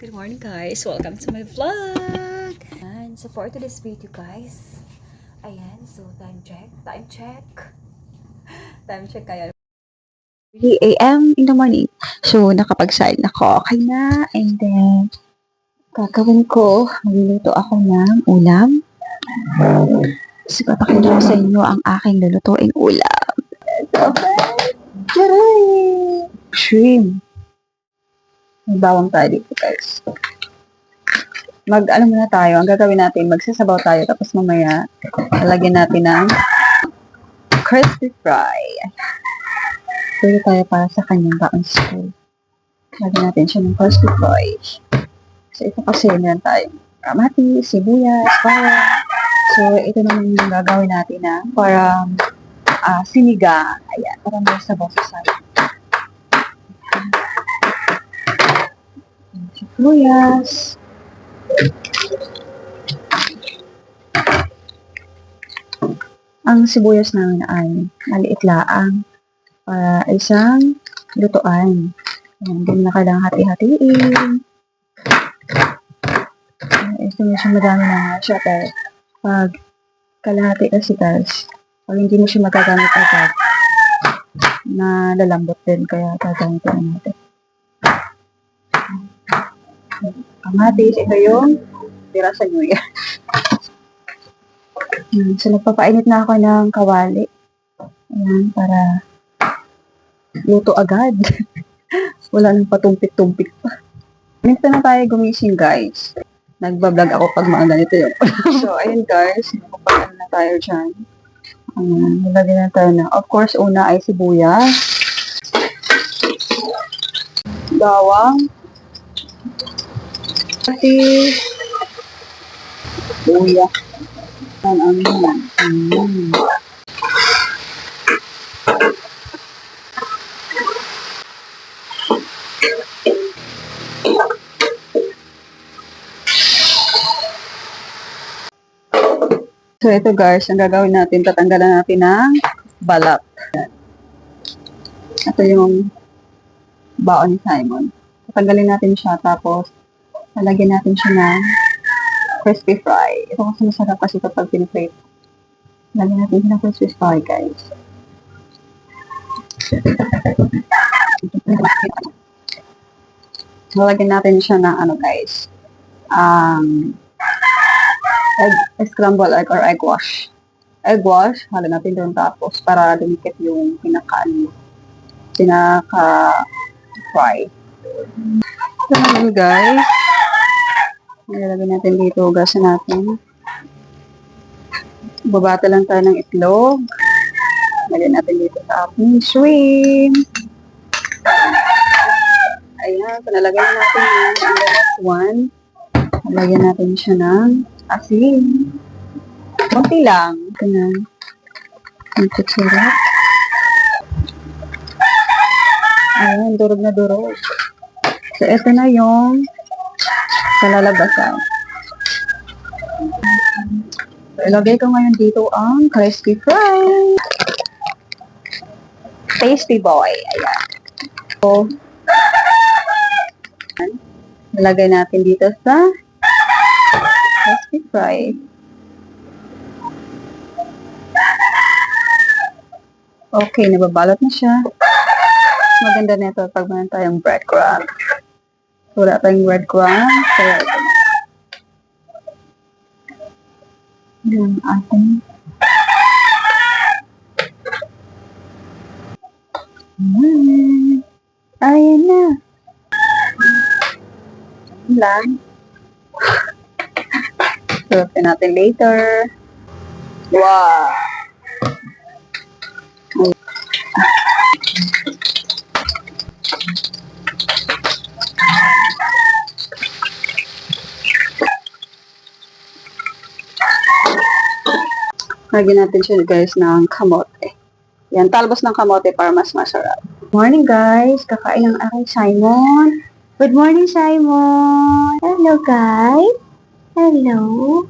Good morning guys! Welcome to my vlog! And so for today's video guys, ayan, so time check, kaya 3 a.m. in the morning. So nakapag-sign ako, okay na, and then gagawin ko, magluluto ako ng ulam. So papakita ko sa inyo ang aking lulutuing ulam. Okay! Charay! Shrimp! May bawang tayo dito guys. Muna tayo, ang gagawin natin, magsasabaw tayo, tapos mamaya, lalagyan natin ng crispy fry. Pwede tayo para sa kanyang baon school. Lagyan natin siya ng crispy fry. So, ito kasi, meron tayong kamatis, sibuyas, bawang. So, ito naman yung gagawin natin na parang sinigang. Ayan, parang may sabaw sa sayo. Sibuyas. Ang sibuyas namin ay maliit laang para isang lutuan. Hindi na kailangan hati-hatiin. Estimate siya madami na nga siya, pero pag kalahati kasi guys, pag hindi mo siya magagamit agad, na lalambot din, kaya gagamitin natin. Kamatis, ito yung tira sa New Year. So, nagpapainit na ako ng kawali. Ayan, para luto agad. Wala nang patumpik-tumpik pa. Next na tayo gumising, guys. Nagbablog ako pag mga ganito yung So, ayun guys. Nakapagano na tayo dyan. Nilagyan na tayo na. Of course, una ay sibuyas. Bawang. Pati. Luya. Ang So, ito guys, ang gagawin natin, tatanggalan natin ng balat. Ito yung baon ni Simon. Tatanggalin natin siya, tapos lalagyan natin siya ng crispy fry. Ito kasi masarap kasi kapag piniplate. Lagyan natin siya ng crispy fry, guys. Lalagyan natin siya ng ano, guys. Scramble egg or egg wash. Egg wash, hala natin doon tapos para lumikit yung pinaka-fry. Ito naman guys. Nilagay natin dito, ugasan natin. Babata lang tayo ng itlog. Lagyan natin dito sa ating shrimp. Ayan, panalagay natin yung last one. Lagyan natin siya ng asin. Kunti lang. Ito na. Ito sarap. Ayan, durog na durog. So, ito na yung kalalabasan. So, ilagay ko ngayon dito ang crispy fry. Tasty boy. Ayan. So, nalagay natin dito sa crispy fry. Okay, nababalot na siya. Maganda nito pag meron tayong breadcrumb. Wala tayong breadcrumb, kaya ito na. Yung ating ayan na. Lang. Surfin natin later. Wow! Lagyan natin siya guys ng kamote. Yan, talbos ng kamote para mas masarap. Good morning guys! Kakain ang aking Simon. Good morning Simon! Hello guys! Hello!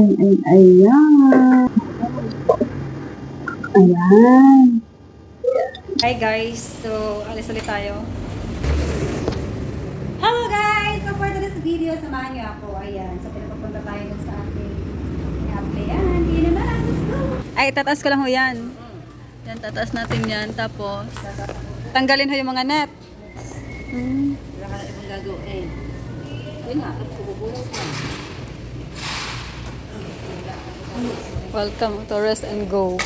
Ayan. Ayan. Hi guys! So, alis ulit tayo. Hello! video, samahan niyo ako. Ayan, so pinapapunta tayo dun sa ating i-apply. Ayan, hindi naman. Let's go! Ay, tataas ko lang ho yan. Yan, tataas natin yan. Tapos, tanggalin ho yung mga net. Wala ka na ibang gagawin. Yun nga, pupupulos ka. Welcome to Rest and Go.